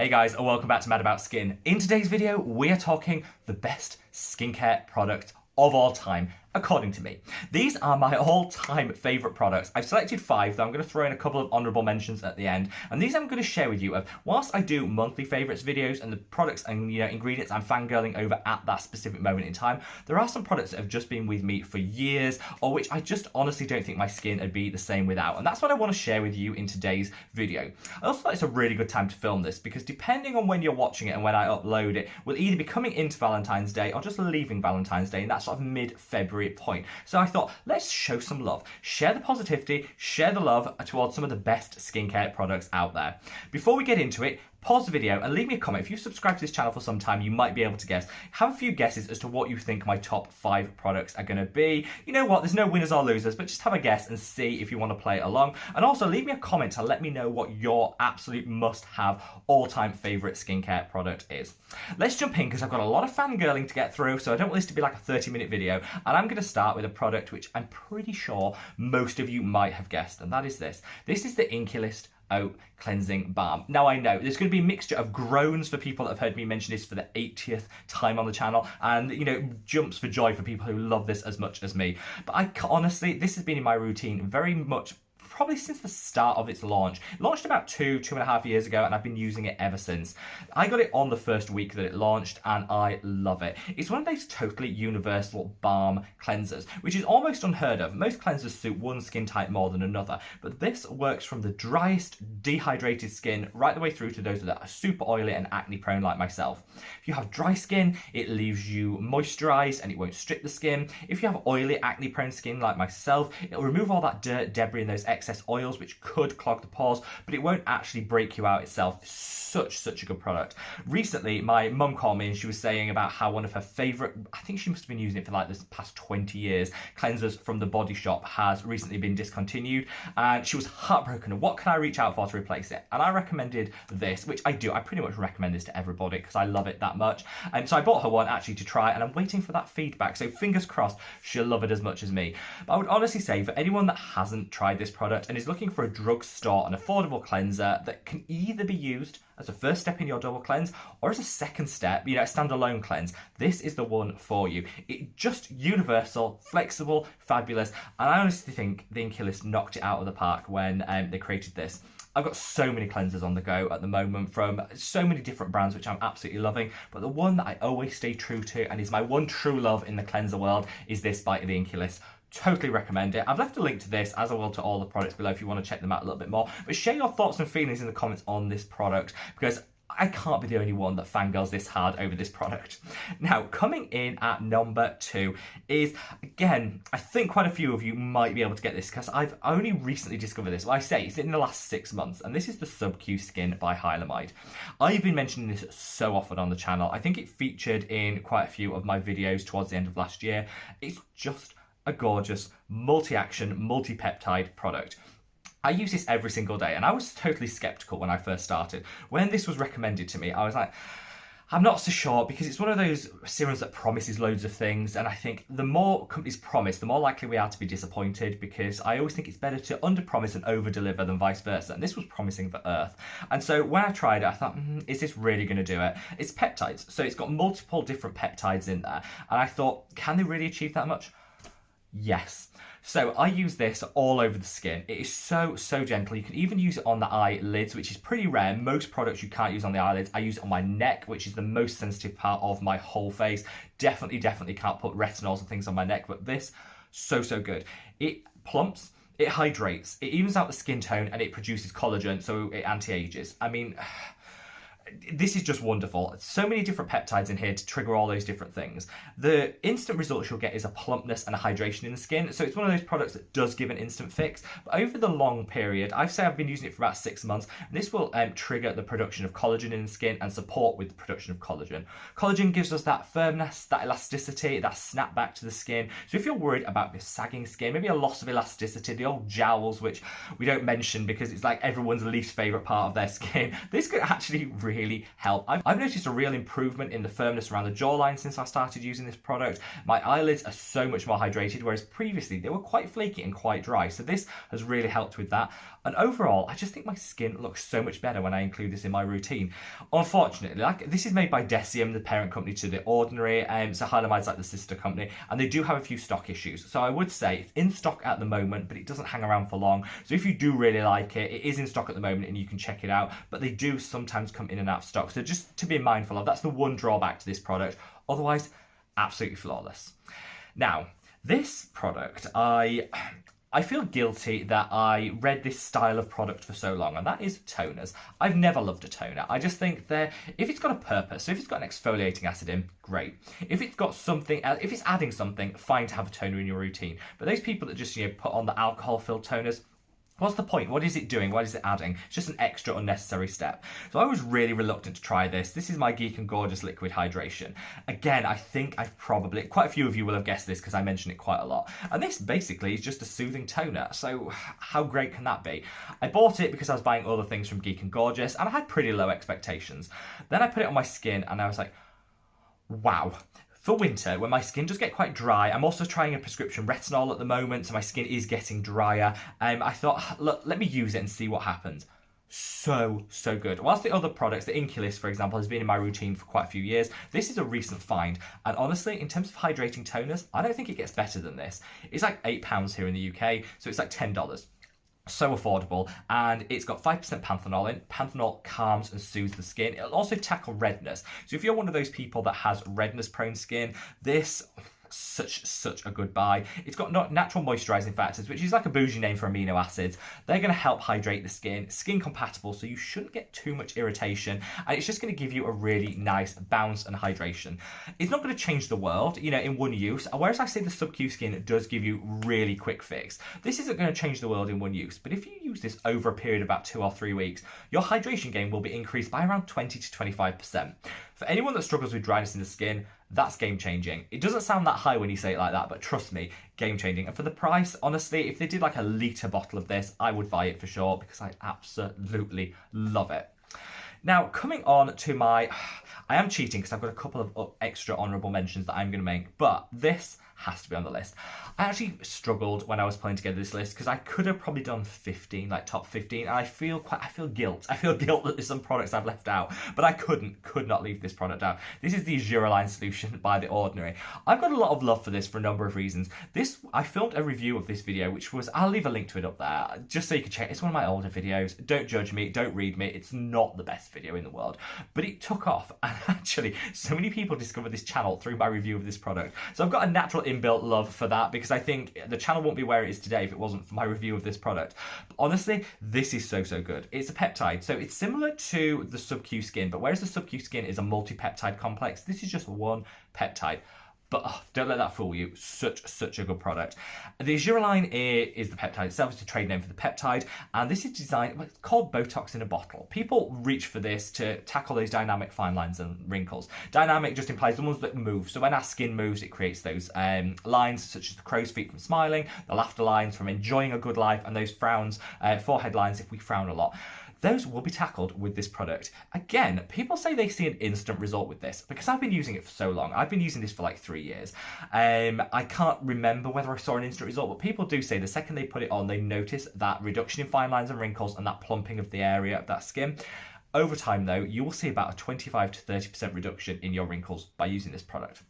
Hey guys, and welcome back to Mad About Skin. In today's video, we are talking the best skincare product of all time, according to me. These are my all-time favourite products. I've selected 5, though I'm going to throw in a couple of honourable mentions at the end. And these I'm going to share with you of, whilst I do monthly favourites videos and the products and ingredients I'm fangirling over at that specific moment in time, there are some products that have just been with me for years, or which I just honestly don't think my skin would be the same without. And that's what I want to share with you in today's video. I also thought it's a really good time to film this, because depending on when you're watching it and when I upload it, we'll either be coming into Valentine's Day or just leaving Valentine's Day, and that's sort of mid-February point. So I thought, let's show some love. Share the positivity, share the love towards some of the best skincare products out there. Before we get into it, pause the video and leave me a comment. If you've subscribed to this channel for some time, you might be able to guess. Have a few guesses as to what you think my top 5 products are going to be. You know what, there's no winners or losers, but just have a guess and see if you want to play it along. And also leave me a comment to let me know what your absolute must-have, all-time favourite skincare product is. Let's jump in, because I've got a lot of fangirling to get through, so I don't want this to be like a 30-minute video. And I'm going to start with a product which I'm pretty sure most of you might have guessed, and that is this. This is the Inkey Oat Cleansing Balm. Now I know there's going to be a mixture of groans for people that have heard me mention this for the 80th time on the channel, and jumps for joy for people who love this as much as me. But honestly, this has been in my routine very much probably since the start of its launch. It launched about 2.5 years ago, and I've been using it ever since. I got it on the first week that it launched, and I love it. It's one of those totally universal balm cleansers, which is almost unheard of. Most cleansers suit one skin type more than another, but this works from the driest, dehydrated skin right the way through to those that are super oily and acne prone like myself. If you have dry skin, it leaves you moisturized and it won't strip the skin. If you have oily, acne prone skin like myself, it'll remove all that dirt, debris, and those excess oils which could clog the pores, but it won't actually break you out itself. Such a good product. Recently, my mum called me and she was saying about how one of her favourite, I think she must have been using it for like the past 20 years, cleansers from the Body Shop has recently been discontinued, and she was heartbroken. What can I reach out for to replace it? And I recommended this, which I do. I pretty much recommend this to everybody because I love it that much. And so I bought her one actually to try, and I'm waiting for that feedback. So fingers crossed she'll love it as much as me. But I would honestly say, for anyone that hasn't tried this product and is looking for a drugstore and affordable cleanser that can either be used as a first step in your double cleanse or as a second step, a standalone cleanse, this is the one for you. It's just universal, flexible, fabulous, and I honestly think the Inkey knocked it out of the park when they created this. I've got so many cleansers on the go at the moment from so many different brands, which I'm absolutely loving, but the one that I always stay true to and is my one true love in the cleanser world is this by the Inkey. Totally recommend it. I've left a link to this, as I will to all the products below if you want to check them out a little bit more. But share your thoughts and feelings in the comments on this product, because I can't be the only one that fangirls this hard over this product. Now, coming in at number 2 is, again, I think quite a few of you might be able to get this because I've only recently discovered this. Well, I say it's in the last 6 months, and this is the SubQ Skin by Hylamide. I've been mentioning this so often on the channel. I think it featured in quite a few of my videos towards the end of last year. It's just a gorgeous multi-action, multi-peptide product. I use this every single day, and I was totally skeptical when I first started. When this was recommended to me, I was like, I'm not so sure, because it's one of those serums that promises loads of things, and I think the more companies promise, the more likely we are to be disappointed, because I always think it's better to under-promise and over-deliver than vice versa, and this was promising for Earth. And so when I tried it, I thought, is this really going to do it? It's peptides, so it's got multiple different peptides in there, and I thought, can they really achieve that much? Yes. So I use this all over the skin. It is so gentle. You can even use it on the eyelids, which is pretty rare. Most products you can't use on the eyelids. I use it on my neck, which is the most sensitive part of my whole face. Definitely can't put retinols and things on my neck, but this, so good. It plumps, it hydrates, it evens out the skin tone, and it produces collagen, so it anti-ages. I mean, this is just wonderful. So many different peptides in here to trigger all those different things. The instant results you'll get is a plumpness and a hydration in the skin. So it's one of those products that does give an instant fix. But over the long period, I've been using it for about 6 months, and this will trigger the production of collagen in the skin and support with the production of collagen. Collagen gives us that firmness, that elasticity, that snap back to the skin. So if you're worried about this sagging skin, maybe a loss of elasticity, the old jowls, which we don't mention because it's like everyone's least favourite part of their skin, this could actually really really help. I've noticed a real improvement in the firmness around the jawline since I started using this product. My eyelids are so much more hydrated, whereas previously they were quite flaky and quite dry. So this has really helped with that. And overall, I just think my skin looks so much better when I include this in my routine. Unfortunately, this is made by Decium, the parent company to The Ordinary, so Hylamide like the sister company, and they do have a few stock issues. So I would say it's in stock at the moment, but it doesn't hang around for long. So if you do really like it, it is in stock at the moment and you can check it out, but they do sometimes come in and out of stock. So just to be mindful of, that's the one drawback to this product. Otherwise, absolutely flawless. Now, this product, I feel guilty that I read this style of product for so long, and that is toners. I've never loved a toner. I just think if it's got a purpose, so if it's got an exfoliating acid in, great. If it's got something, if it's adding something, fine to have a toner in your routine. But those people that just, put on the alcohol-filled toners, what's the point? What is it doing? What is it adding? It's just an extra unnecessary step. So I was really reluctant to try this. This is my Geek and Gorgeous Liquid Hydration. Again, I think I've probably, quite a few of you will have guessed this because I mention it quite a lot. And this basically is just a soothing toner. So how great can that be? I bought it because I was buying other things from Geek and Gorgeous and I had pretty low expectations. Then I put it on my skin and I was like, wow. For winter, when my skin does get quite dry, I'm also trying a prescription retinol at the moment, so my skin is getting drier. I thought, look, let me use it and see what happens. So good. Whilst the other products, the Inkey list, for example, has been in my routine for quite a few years, this is a recent find. And honestly, in terms of hydrating toners, I don't think it gets better than this. It's like £8 here in the UK, so it's like $10. So affordable, and it's got 5% panthenol in. Panthenol calms and soothes the skin. It'll also tackle redness. So if you're one of those people that has redness prone skin, this such a good buy. It's got natural moisturizing factors, which is like a bougie name for amino acids. They're going to help hydrate the skin compatible, so you shouldn't get too much irritation, and it's just going to give you a really nice bounce and hydration. It's not going to change the world, in one use, whereas I say the SubQ skin does give you really quick fix. This isn't going to change the world in one use, but if you use this over a period of about 2 or 3 weeks, your hydration gain will be increased by around 20 to 25%. For anyone that struggles with dryness in the skin, that's game changing. It doesn't sound that high when you say it like that, but trust me, game changing. And for the price, honestly, if they did like a litre bottle of this, I would buy it for sure because I absolutely love it. Now, coming on to I am cheating because I've got a couple of extra honourable mentions that I'm going to make, but this has to be on the list. I actually struggled when I was putting together this list because I could have probably done 15, like top 15, and I feel guilt. I feel guilt that there's some products I've left out, but I could not leave this product out. This is the Argireline solution by The Ordinary. I've got a lot of love for this for a number of reasons. I filmed a review of this video, which was, I'll leave a link to it up there, just so you can check. It's one of my older videos. Don't judge me, don't read me. It's not the best video in the world, but it took off, and actually, so many people discovered this channel through my review of this product. So I've got a natural inbuilt love for that because I think the channel won't be where it is today if it wasn't for my review of this product. But honestly, this is so good. It's a peptide, so it's similar to the SubQ skin, but whereas the SubQ skin is a multi-peptide complex, this is just one peptide. But don't let that fool you. Such a good product. The Argireline is the peptide itself. It's a trade name for the peptide. And this is designed, it's called Botox in a bottle. People reach for this to tackle those dynamic fine lines and wrinkles. Dynamic just implies the ones that move. So when our skin moves, it creates those lines, such as the crow's feet from smiling, the laughter lines from enjoying a good life, and those frowns, forehead lines if we frown a lot. Those will be tackled with this product. Again, people say they see an instant result with this because I've been using it for so long. I've been using this for like 3 years. I can't remember whether I saw an instant result, but people do say the second they put it on, they notice that reduction in fine lines and wrinkles and that plumping of the area of that skin. Over time though, you will see about a 25 to 30% reduction in your wrinkles by using this product.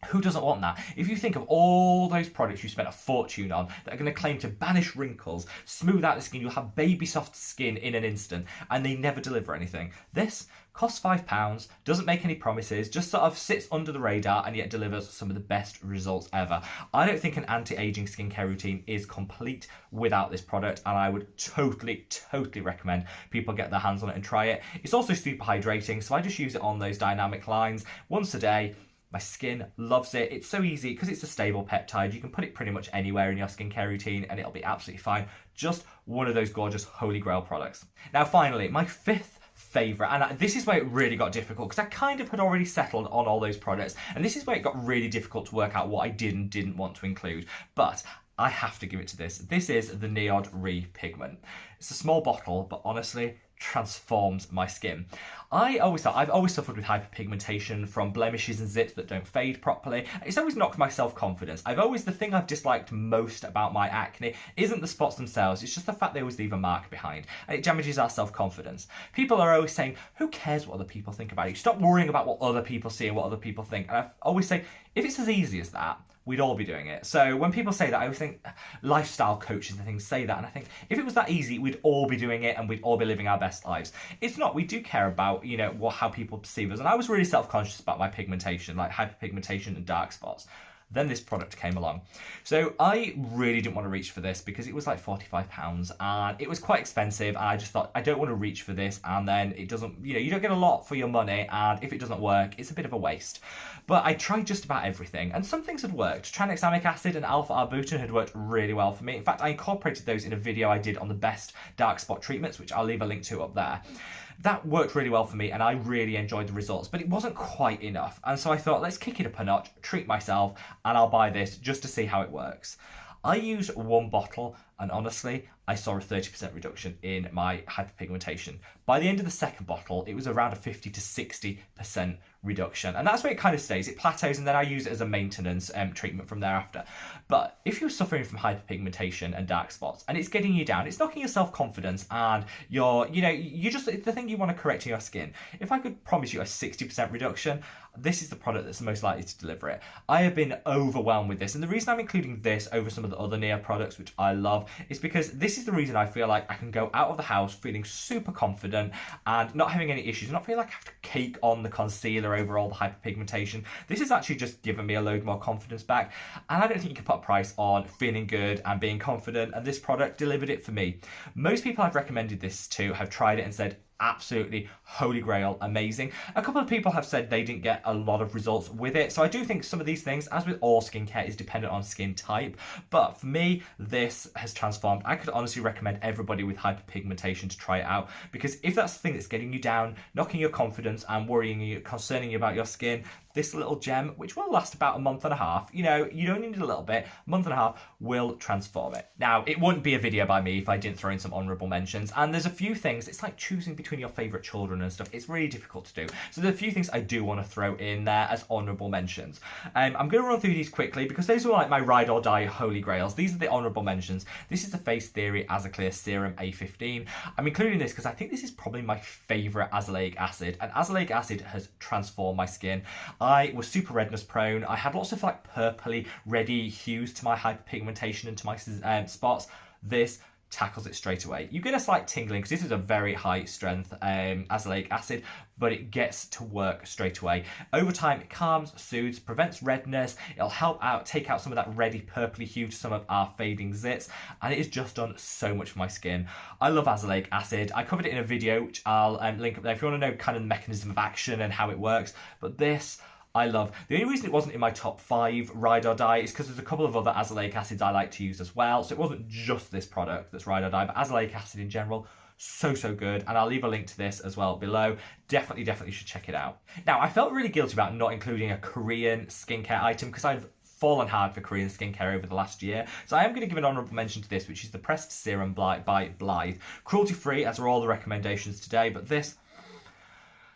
Who doesn't want that? If you think of all those products you spent a fortune on that are going to claim to banish wrinkles, smooth out the skin, you'll have baby soft skin in an instant, and they never deliver anything. This costs £5, doesn't make any promises, just sort of sits under the radar and yet delivers some of the best results ever. I don't think an anti-aging skincare routine is complete without this product, and I would totally recommend people get their hands on it and try it. It's also super hydrating, so I just use it on those dynamic lines once a day. My skin loves it. It's so easy because it's a stable peptide. You can put it pretty much anywhere in your skincare routine and it'll be absolutely fine. Just one of those gorgeous holy grail products. Now finally, my fifth favourite, and this is where it really got difficult because I kind of had already settled on all those products, and this is where it got really difficult to work out what I did and didn't want to include, but I have to give it to this. This is the NIOD Re Pigment. It's a small bottle, but honestly, transforms my skin. I've always suffered with hyperpigmentation from blemishes and zits that don't fade properly. It's always knocked my self-confidence. The thing I've disliked most about my acne isn't the spots themselves, it's just the fact they always leave a mark behind, and it damages our self-confidence. People are always saying, who cares what other people think about you? Stop worrying about what other people see and what other people think. And I always say, if it's as easy as that, we'd all be doing it. So when people say that, I always think lifestyle coaches and things say that, and I think if it was that easy, we'd all be doing it and we'd all be living our best lives. It's not. We do care about, how people perceive us. And I was really self-conscious about my pigmentation, like hyperpigmentation and dark spots. Then this product came along. So I really didn't want to reach for this because it was like £45 and it was quite expensive, and I just thought, I don't want to reach for this, and then it doesn't, you don't get a lot for your money, and if it doesn't work, it's a bit of a waste. But I tried just about everything, and some things had worked. Tranexamic acid and alpha-arbutin had worked really well for me. In fact, I incorporated those in a video I did on the best dark spot treatments, which I'll leave a link to up there. That worked really well for me, and I really enjoyed the results, but it wasn't quite enough. And so I thought, let's kick it up a notch, treat myself, and I'll buy this just to see how it works. I used one bottle, and honestly, I saw a 30% reduction in my hyperpigmentation. By the end of the second bottle, it was around a 50 to 60% reduction. And that's where it kind of stays. It plateaus, and then I use it as a maintenance treatment from thereafter. But if you're suffering from hyperpigmentation and dark spots, and it's getting you down, it's knocking your self-confidence, and it's the thing you want to correct in your skin. If I could promise you a 60% reduction, this is the product that's most likely to deliver it. I have been overwhelmed with this, and the reason I'm including this over some of the other NIOD products, which I love, is because this is the reason I feel like I can go out of the house feeling super confident and not having any issues, not feeling like I have to cake on the concealer over all the hyperpigmentation. This has actually just given me a load more confidence back, and I don't think you can put a price on feeling good and being confident, and this product delivered it for me. Most people I've recommended this to have tried it and said, absolutely holy grail, amazing. A couple of people have said they didn't get a lot of results with it, so I do think some of these things, as with all skincare, is dependent on skin type, but for me this has transformed. I could honestly recommend everybody with hyperpigmentation to try it out, because if that's the thing that's getting you down, knocking your confidence and worrying you, concerning you about your skin, this little gem, which will last about a month and a half, you only need a little bit, a month and a half, will transform it. Now, it wouldn't be a video by me if I didn't throw in some honourable mentions, and there's a few things, it's like choosing between your favourite children and stuff, it's really difficult to do. So there's a few things I do want to throw in there as honourable mentions. I'm going to run through these quickly because those are like my ride or die holy grails. These are the honourable mentions. This is the Face Theory Azeclear Serum A15. I'm including this because I think this is probably my favourite azelaic acid, and azelaic acid has transformed my skin. I was super redness prone. I had lots of like purpley, reddy hues to my hyperpigmentation and to my spots. This tackles it straight away. You get a slight tingling because this is a very high strength azelaic acid, but it gets to work straight away. Over time, it calms, soothes, prevents redness. It'll help out, take out some of that reddy purpley hue to some of our fading zits, and it has just done so much for my skin. I love azelaic acid. I covered it in a video, which I'll link up there if you want to know kind of the mechanism of action and how it works, but this I love. The only reason it wasn't in my top 5 ride or die is because there's a couple of other azelaic acids I like to use as well. So it wasn't just this product that's ride or die, but azelaic acid in general, so good. And I'll leave a link to this as well below. Definitely should check it out. Now, I felt really guilty about not including a Korean skincare item because I've fallen hard for Korean skincare over the last year. So I am going to give an honourable mention to this, which is the Pressed Serum by Blythe. Cruelty-free, as are all the recommendations today, but this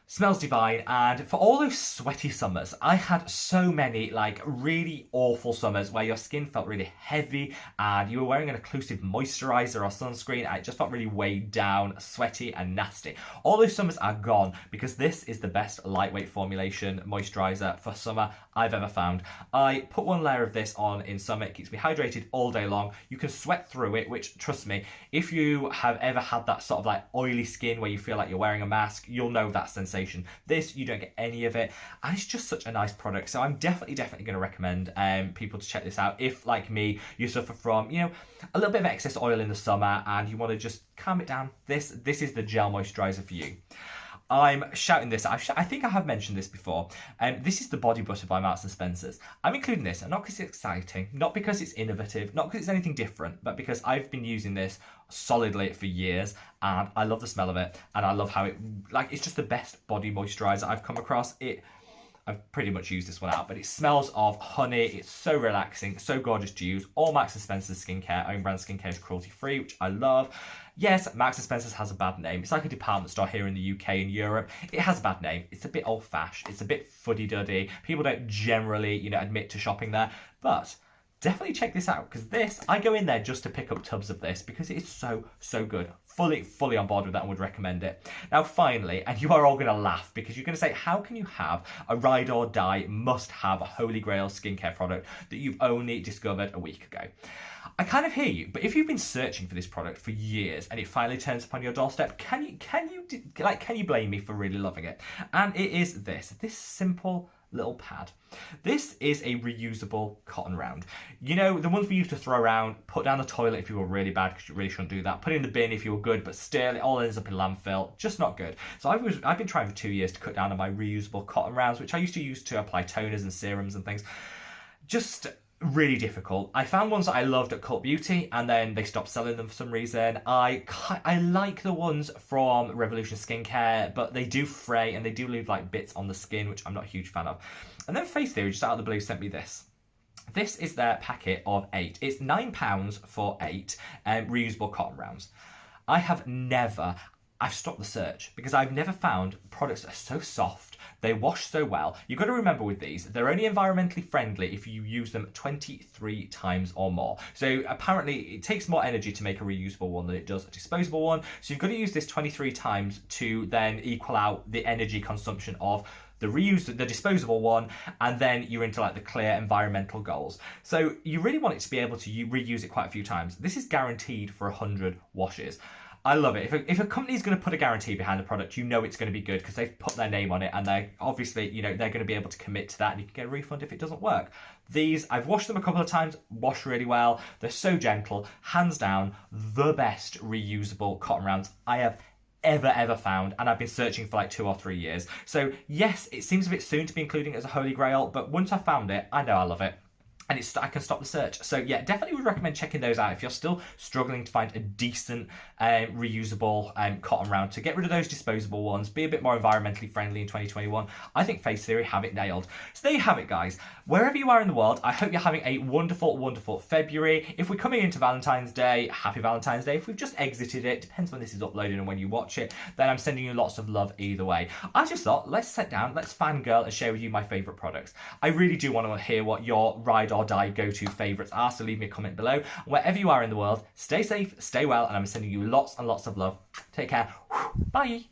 smells divine. And for all those sweaty summers, I had so many like really awful summers where your skin felt really heavy and you were wearing an occlusive moisturizer or sunscreen and it just felt really weighed down, sweaty and nasty. All those summers are gone because this is the best lightweight formulation moisturizer for summer I've ever found. I put one layer of this on in summer. It keeps me hydrated all day long. You can sweat through it, which, trust me, if you have ever had that sort of like oily skin where you feel like you're wearing a mask, you'll know that sensation. This, you don't get any of it, and it's just such a nice product. So I'm definitely going to recommend people to check this out if, like me, you suffer from a little bit of excess oil in the summer and you want to just calm it down. This is the gel moisturizer for you. I'm shouting this. I think I have mentioned this before. This is the Body Butter by Marks & Spencer's. I'm including this, and not because it's exciting, not because it's innovative, not because it's anything different, but because I've been using this solidly for years, and I love the smell of it, and I love how it's just the best body moisturizer I've come across. I've pretty much used this one out, but it smells of honey. It's so relaxing, so gorgeous to use. All Marks & Spencer's skincare, own brand skincare is cruelty-free, which I love. Yes, Marks & Spencer's has a bad name. It's like a department store here in the UK and Europe. It has a bad name. It's a bit old-fashioned. It's a bit fuddy-duddy. People don't generally, admit to shopping there. But definitely check this out, because I go in there just to pick up tubs of this because it is so, so good. Fully on board with that and would recommend it. Now, finally, and you are all going to laugh because you're going to say, how can you have a ride or die must-have holy grail skincare product that you've only discovered a week ago? I kind of hear you, but if you've been searching for this product for years and it finally turns up on your doorstep, can you blame me for really loving it? And it is this simple little pad. This is a reusable cotton round. The ones we used to throw around, put down the toilet if you were really bad, because you really shouldn't do that. Put it in the bin if you were good, but still it all ends up in landfill. Just not good. So I've been trying for 2 years to cut down on my reusable cotton rounds, which I used to use to apply toners and serums and things. Just really difficult. I found ones that I loved at Cult Beauty, and then they stopped selling them for some reason. I like the ones from Revolution Skincare, but they do fray and they do leave like bits on the skin, which I'm not a huge fan of. And then Face Theory, just out of the blue, sent me this. This is their packet of 8. It's £9 for 8 reusable cotton rounds. I've stopped the search because I've never found products that are so soft. They wash so well. You've got to remember with these, they're only environmentally friendly if you use them 23 times or more. So apparently it takes more energy to make a reusable one than it does a disposable one. So you've got to use this 23 times to then equal out the energy consumption of the disposable one, and then you're into like the clear environmental goals. So you really want it to be able to reuse it quite a few times. This is guaranteed for 100 washes. I love it. If a company's going to put a guarantee behind the product, you know it's going to be good because they've put their name on it, and they obviously, they're going to be able to commit to that, and you can get a refund if it doesn't work. These, I've washed them a couple of times, wash really well. They're so gentle. Hands down, the best reusable cotton rounds I have ever found, and I've been searching for like 2 or 3 years. So yes, it seems a bit soon to be including it as a holy grail, but once I found it, I know I love it. And I can stop the search. So yeah, definitely would recommend checking those out if you're still struggling to find a decent reusable cotton round to get rid of those disposable ones, be a bit more environmentally friendly in 2021. I think Face Theory have it nailed. So there you have it, guys. Wherever you are in the world, I hope you're having a wonderful, wonderful February. If we're coming into Valentine's Day, happy Valentine's Day. If we've just exited it, depends when this is uploaded and when you watch it, then I'm sending you lots of love either way. I just thought, let's sit down, let's fangirl and share with you my favourite products. I really do want to hear what your ride or die go-to favourites are, so leave me a comment below. Wherever you are in the world, stay safe, stay well, and I'm sending you lots and lots of love. Take care. Bye.